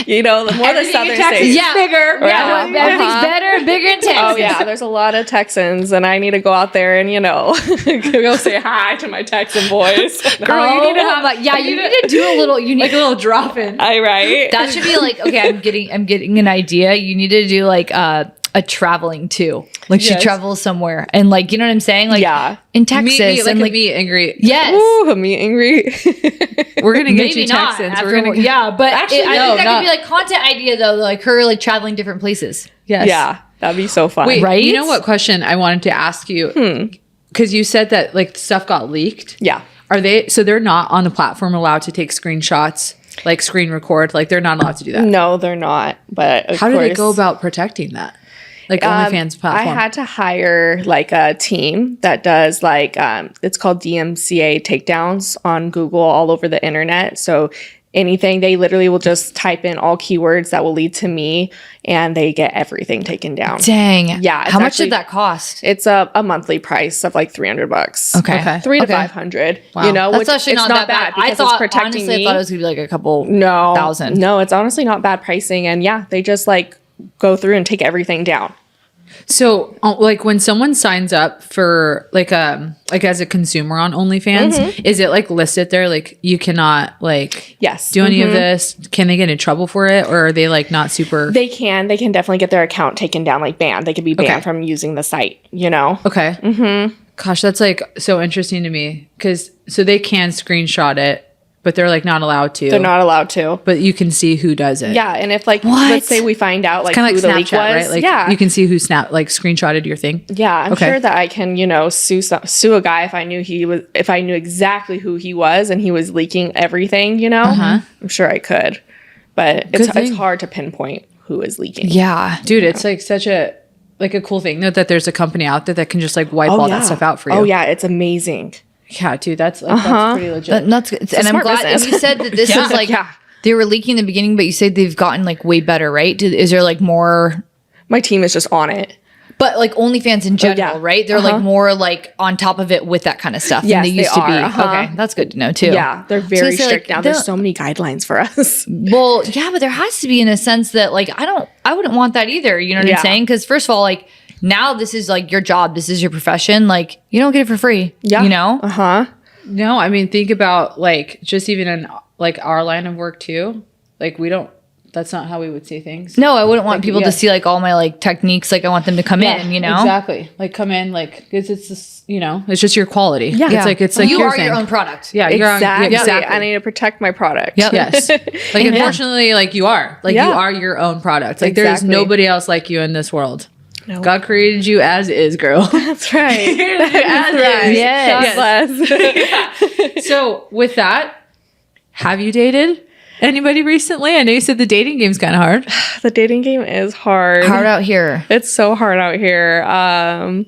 The more the southern states. yeah, bigger. Yeah, everything's better, bigger in Texas. Oh yeah, there's a lot of Texans, and I need to go out there and go say hi to my Texan boys. Girl, you need to have you need to do a little. You need Like a little drop in. Right? that should be like, okay, I'm getting an idea. You need to do like a traveling too. Like she Yes. travels somewhere and like, you know what I'm saying? Like Yeah. in Texas Like and a like meet and greet. yes. Ooh, a meet and greet. We're gonna get Maybe you not. Texans. after- We're gonna yeah, but Actually, I no, think that not- could be like content idea though, like her like traveling different places. Yes. Yeah, that'd be so fun. Wait, Right? you know what question I wanted to ask you? Because you said that like stuff got leaked. Yeah. So they're not on the platform allowed to take screenshots, like screen record, like they're not allowed to do that. No, they're not. But of How do they course- go about protecting that? Like OnlyFans platform. I had to hire like a team that does like it's called DMCA takedowns on Google all over the internet. So anything, they literally will just type in all keywords that will lead to me, and they get everything taken down. Dang. Yeah, it's How much actually- did that cost? It's a monthly price of like $300. Okay. Okay. 300 to Okay. 500. Wow. That's which actually it's not that bad. because I thought it's protecting honestly, me. I thought it was gonna be like a couple No, thousand. No, it's honestly not bad pricing, and yeah, they just like go through and take everything down. So, like when someone signs up for like as a consumer on OnlyFans, is it like listed there like you cannot like do any of this? Can they get in trouble for it, or are they like not super? They can definitely get their account taken down, like banned. They could be banned from using the site. You know? Okay. Gosh, that's like so interesting to me because so they can screenshot it. But they're like not allowed to. They're not allowed to. But you can see who does it. Yeah, and if like let's say we find out like who the leak was, right? Like you can see who screenshotted your thing. Yeah, I'm sure that I can, sue a guy if I knew exactly who he was and he was leaking everything, I'm sure I could. But it's hard to pinpoint who is leaking. Yeah. Dude, it's like such a cool thing that there's a company out there that can just like wipe all that stuff out for you. Oh yeah, it's amazing. Yeah, dude, that's pretty legit. That's good. And I'm glad you said that this is like they were leaking in the beginning, but you said they've gotten like way better, right? Is there like more? My team is just on it. But like OnlyFans in general, right? They're like more like on top of it with that kind of stuff than they used to be. Okay, that's good to know too. Yeah, they're very strict now. There's so many guidelines for us. Well, yeah, but there has to be in a sense that like I wouldn't want that either. You know what I'm saying? Because first of all, like now this is like your job. This is your profession. Like you don't get it for free. Yeah. You know? No, I mean think about like just even in like our line of work too. Like we don't. That's not how we would see things. No, I wouldn't want people to see like all my like techniques. Like I want them to come in, Exactly. Like come in, like because it's just, it's just your quality. Yeah. It's like you your are thing. your own product. Yeah, exactly. I need to protect my product. Yep. Yes. Like unfortunately, like you are. Like you are your own product. Like there's nobody else like you in this world. No. God created you as is, girl. That's right. That's right. Yes. So with that, have you dated anybody recently? I know you said the dating game's kind of hard. The dating game is hard. Hard out here. It's so hard out here. I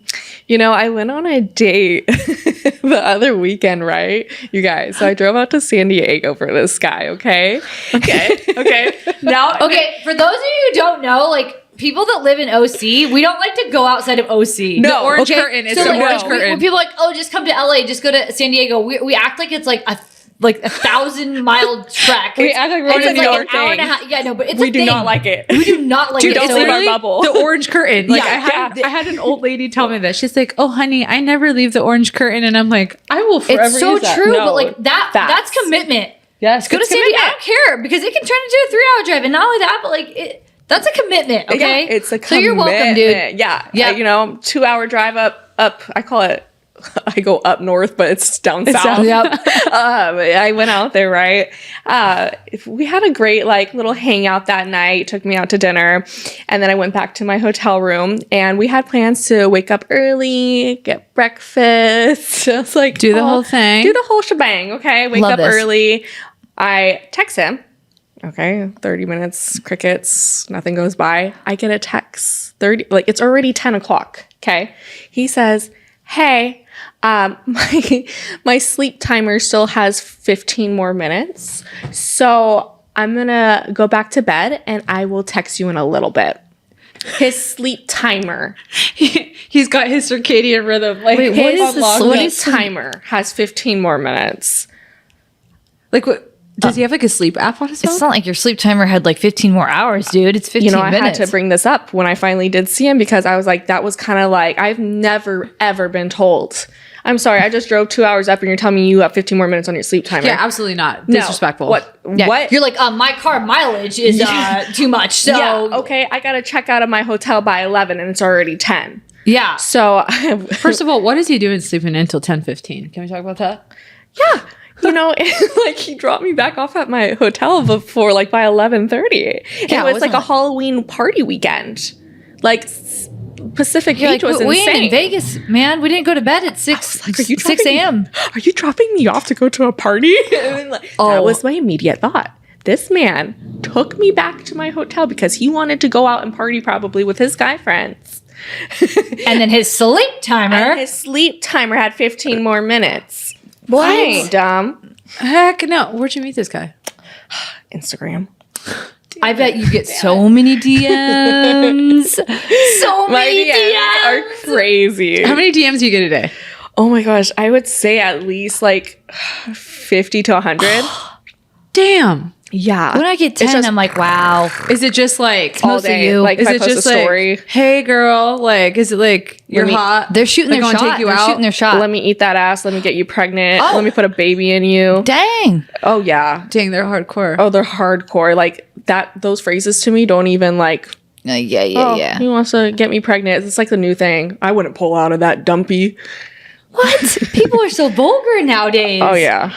went on a date the other weekend, right? You guys. So I drove out to San Diego for this guy, okay? Okay. Now, for those of you who don't know, like, people that live in OC, we don't like to go outside of OC. No, the orange curtain. It's the orange curtain. When people are like, oh, just come to LA, just go to San Diego. We act like it's like a 1,000-mile trek. We act like we're doing like our an hour and a thing. half. Yeah, no, but it's we do not like it. We do not like Dude, it. don't leave our bubble. The orange curtain. Like I had an old lady tell me that. She's like, "Oh, honey, I never leave the orange curtain," and I'm like, "I will forever." It's so use that. true, No, but like that's commitment. Yes, go to San Diego. I don't care because it can turn into a 3-hour drive, and not only that, but like that's a commitment. Okay, Yeah, it's a commitment. So you're welcome, dude. Yeah. 2-hour drive up. I call it. I go up north, but it's down south. Yep. I went out there, right? We had a great little hangout that night. Took me out to dinner, and then I went back to my hotel room. And we had plans to wake up early, get breakfast. I was like, do the whole thing, do the whole shebang. Okay, wake up early. I text him. Okay, 30 minutes, crickets, nothing goes by. I get a text. It's already 10 o'clock. Okay, he says, "Hey. My sleep timer still has 15 more minutes. So I'm going to go back to bed and I will text you in a little bit." His sleep timer. He's got his circadian rhythm. Like, wait, his sleep timer has 15 more minutes. Like, what? Does he have like a sleep app on his phone? It's not like your sleep timer had like 15 more hours, dude. It's 15 minutes. I had to bring this up when I finally did see him because I was like, that was kind of like, I've never, ever been told. I'm sorry, I just drove 2 hours up and you're telling me you have 15 more minutes on your sleep timer. Yeah, absolutely not. Disrespectful. What? Yeah. What? You're like, my car mileage is too much. So yeah, okay, I got to check out of my hotel by 11 and it's already 10. Yeah. So first of all, what is he doing sleeping until 10:15? Can we talk about that? Yeah. He dropped me back off at my hotel before by 11:30. Yeah, it was like a Halloween party weekend. Pacific Beach was insane. We ain't in Vegas, man. We didn't go to bed at 6 a.m. Are you dropping me off to go to a party? That was my immediate thought. This man took me back to my hotel because he wanted to go out and party probably with his guy friends. And then his sleep timer. Had 15 more minutes. What? I ain't dumb. Heck no. Where'd you meet this guy? Instagram. I bet you get so many DMs. So many DMs are crazy. How many DMs do you get a day? Oh my gosh. I would say at least 50 to 100. Damn. Yeah. When I get 10, I'm like, wow. Is it just like all day? you. Like, is if I it post just a story, like, hey girl, like, is it like you're hot? They're shooting Like, their gonna shot. take you They're out? shooting their shot. let me eat that ass. Let me get you pregnant. Let me put a baby in you. Dang. Oh yeah. Dang, they're hardcore. Oh, they're hardcore. Like that. Those phrases to me don't even like. Yeah. He wants to get me pregnant. It's like the new thing. I wouldn't pull out of that dumpy. What? People are so vulgar nowadays. Oh yeah.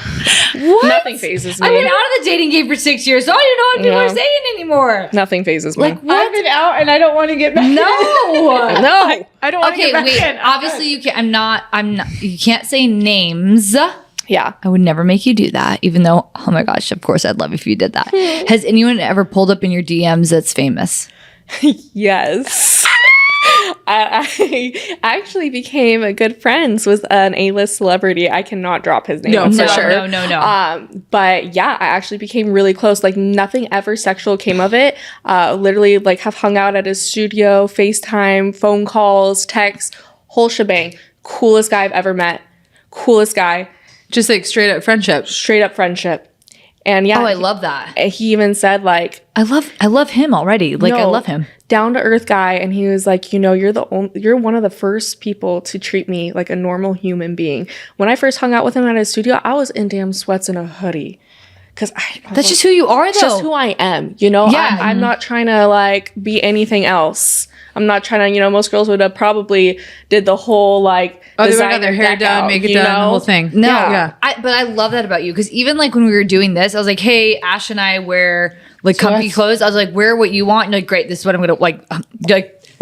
What? Nothing phases me. I've been out of the dating game for 6 years, so I don't know what people are saying anymore. Nothing phases me. Like, what? I've been out and I don't want to get back. No. no. I don't want to Okay, get back wait. in. Obviously, you can't. I'm not. You can't say names. Yeah. I would never make you do that, even though, oh my gosh, of course I'd love if you did that. Has anyone ever pulled up in your DMs that's famous? Yes. I actually became good friends with an A-list celebrity. I cannot drop his name. No, for for sure. No. But yeah, I actually became really close. Like nothing ever sexual came of it. Literally, like have hung out at his studio, FaceTime, phone calls, texts, whole shebang. Coolest guy I've ever met. Coolest guy. Just like straight up friendship. Straight up friendship. And yeah, Oh, I love that. he even said like, I love him already. Like, I love him. Down to earth guy. And he was like, you know, you're one of the first people to treat me like a normal human being. When I first hung out with him at his studio, I was in damn sweats and a hoodie. Cause That's just who you are, though. just who I am, you know? Yeah. I'm not trying to like be anything else. I'm not trying to, you know, most girls would have probably did the whole like, Oh, they would have got their designer hair deck done, out, make it you done, the know? whole thing. No, Yeah. but I love that about you because even like when we were doing this, I was like, "Hey, Ash and I wear like comfy clothes." I was like, "Wear what you want." And like, great, this is what I'm gonna like.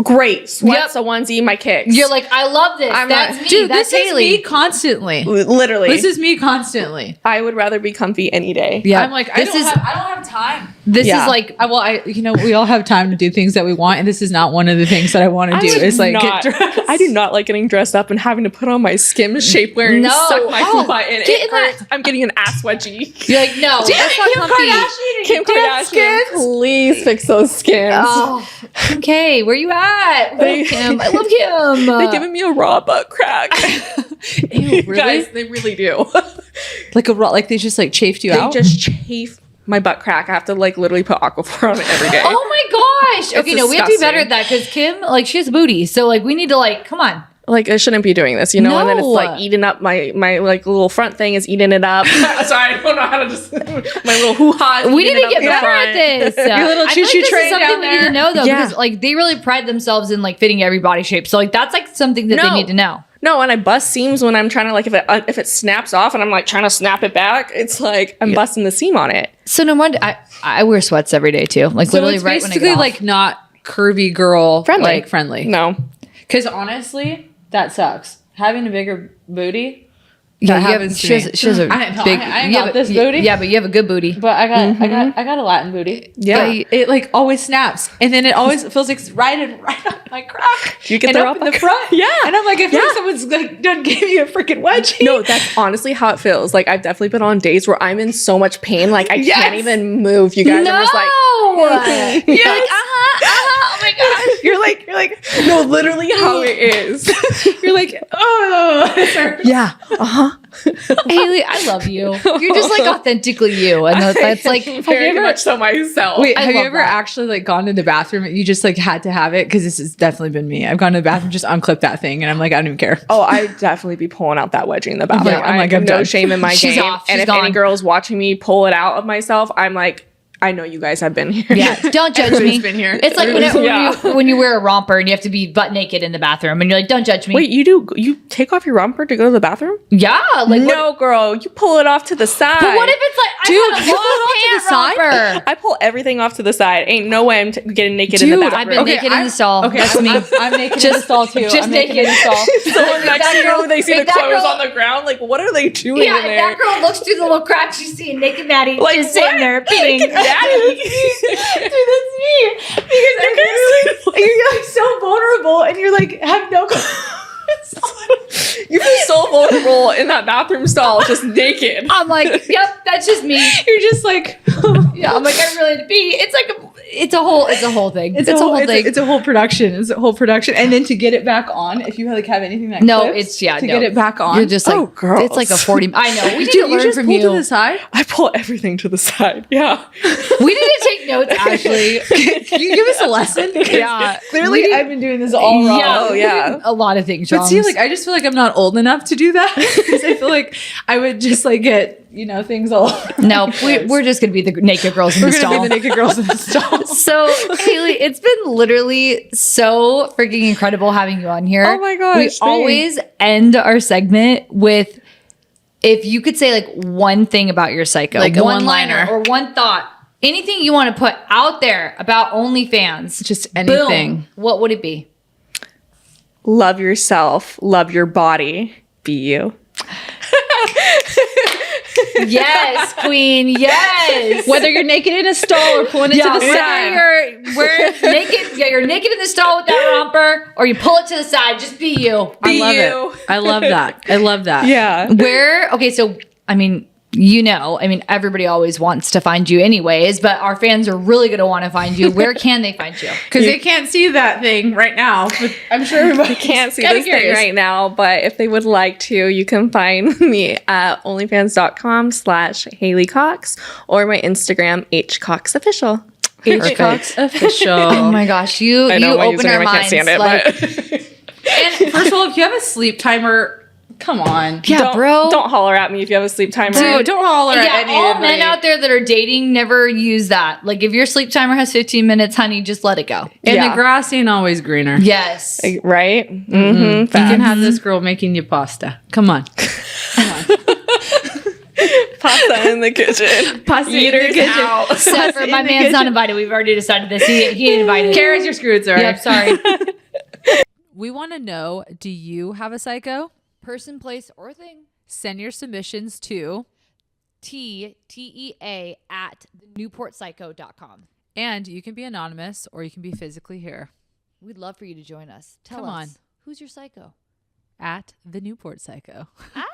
Great. Sweats, Yep. a onesie, my kicks. You're like, "I love this." That's me. Dude, That's this Haleigh. is me constantly. Literally. This is me constantly. I would rather be comfy any day. Yeah, I'm like, I don't have time. This Yeah. is like We all have time to do things that we want, and this is not one of the things that I want to do. It's like get dressed. I do not like getting dressed up and having to put on my skim shapewear and No. suck my Oh, butt in. get It in that- hurts. I'm getting an ass wedgie. you're like, no, that's not comfy. Kim Kardashian, please fix those skins. Oh, okay, where you at? I love Kim. I love Kim. They're giving me a raw butt crack. Ew, really? Guys, they really do. Like a raw, like they just like chafed you They out. just chafe my butt crack. I have to like literally put Aquaphor on it every day. Oh my gosh. Okay, no, we have to be better disgusting. at that because Kim, like, she has a booty. So, like, we need to, like, come on. Like I shouldn't be doing this, you know? And then it's No. like eating up my like little front thing is eating it up. Sorry, I don't know how to just my little hoo-ha. We need to get better at this. Your little I feel choo-choo like this train is something down we need to there. know, though, Yeah. because, like, they really pride themselves in, like, fitting every body shape. So, like, that's, like, something that they No. need to know. No, and I bust seams when I'm trying to like if it snaps off and I'm like trying to snap it back. It's like I'm busting the seam on it. So, no wonder I wear sweats every day, too. Like, So literally it's right when I basically get off. like not curvy girl friendly. No, Because honestly, that sucks. Having a bigger booty. Yeah, That you have, happens to she has, me. she has a I know, big. I ain't you got have this a- booty. Yeah, but you have a good booty. But I got a Latin booty. Yeah. Yeah, It like always snaps, and then it always feels like it's right up my crack. Do you get and the up raw in the butt? front? Yeah. And I'm like, if Yeah. someone's like done giving you a freaking wedgie. no, that's honestly how it feels. Like I've definitely been on days where I'm in so much pain, like I can't even move. You guys are just like. You're like, oh my gosh. You're like, no, literally how it is. You're like, oh, Yeah. Haleigh, I love you. You're just like authentically you, and that's like. Very much so myself. Wait, I have you love ever that. actually like gone to the bathroom? You just like had to have it because this has definitely been me. I've gone to the bathroom, just unclip that thing, and I'm like, I don't even care. Oh, I'd definitely be pulling out that wedgie in the bathroom. Yeah, I'm like, I have I'm no done. shame in my She's game. off. And She's if any gone. girl's watching me pull it out of myself, I'm like, I know you guys have been here. Yeah, don't judge me. Everybody's been here. It's like Yeah. when you wear a romper and you have to be butt naked in the bathroom, and you're like, "Don't judge me." Wait, you take off your romper to go to the bathroom? yeah, like No, girl, you pull it off to the side. But what if it's like, Dude, I had a you pull it off to the long pant romper? I pull everything off to the side? Ain't no way I'm getting naked in the Dude, bathroom. I've been naked in the stall. Okay, That's me. I'm naked in the stall too. Just I'm naked in the stall. Someone next to you, they see the if that clothes girl- on the ground. Like, what are they doing Yeah, in if there? that girl looks through the little cracks, you see a naked Maddie Like, just sitting what? there peeing. Naked Maddie? Dude, that's me. Because You're like so vulnerable, and you're like have no. You feel so vulnerable in that bathroom stall, just naked. I'm like, yep, that's just me. You're just like, Yeah, I'm like, I really need to pee. It's like it's a whole thing. It's a whole thing. It's a whole production. It's a whole production. And then to get it back on, if you like have anything that clips, get it back on. You're just like, girls. it's like a 40. I know. We need to learn from you. To the side? I pull everything to the side. Yeah. We need to take notes, Ashley. Can you give us a lesson? Yeah. Clearly, I've been doing this all wrong. Yeah. Yeah. A lot of things wrong. But see, like, I just feel like I'm not old enough to do that. Because I feel like I would just like get, things all. No, we're just going to be the naked girls in the stall. We're going to be the naked girls in the stall. So, Haleigh, it's been literally so freaking incredible having you on here. Oh my gosh. We always end our segment with, if you could say like one thing about your psycho, like a one-liner or one thought, anything you want to put out there about OnlyFans, just anything. Boom, what would it be? Love yourself. Love your body. Be you. Yes, queen. Yes. Whether you're naked in a stall or pulling it to the side. You're naked. Yeah, you're naked in the stall with that romper, or you pull it to the side. Just be you. Be I love you. it. I love that. I love that. Yeah. Okay, so everybody always wants to find you anyways, but our fans are really going to want to find you. Where can they find you? Because they can't see that thing right now. But I'm sure everybody Can't see this thing right now, but if they would like to, you can find me at onlyfans.com/Haleigh Cox or my Instagram, HCoxOfficial. HCoxOfficial. Oh my gosh, you open our minds. I can't stand it, but And first of all, if you have a sleep timer, come on. Yeah, bro. Don't holler at me if you have a sleep timer. Dude, don't holler at Yeah, anybody. all men out there that are dating, never use that. Like, if your sleep timer has 15 minutes, honey, just let it go. And Yeah. the grass ain't always greener. Yes. Right? Mm-hmm. You can have this girl making you pasta. Come on. Pasta in the kitchen. Pasta Eaters in the kitchen. out. Except for my man's not invited. We've already decided this. He ain't invited. Kara's your screwed, sorry. Yep, sorry. We want to know, do you have a psycho? Person, place, or thing. Send your submissions to TEA@newportpsycho.com. and you can be anonymous or you can be physically here We'd love for you to join us. Tell Come us. on. Who's your psycho? at the Newport Psycho. Ah!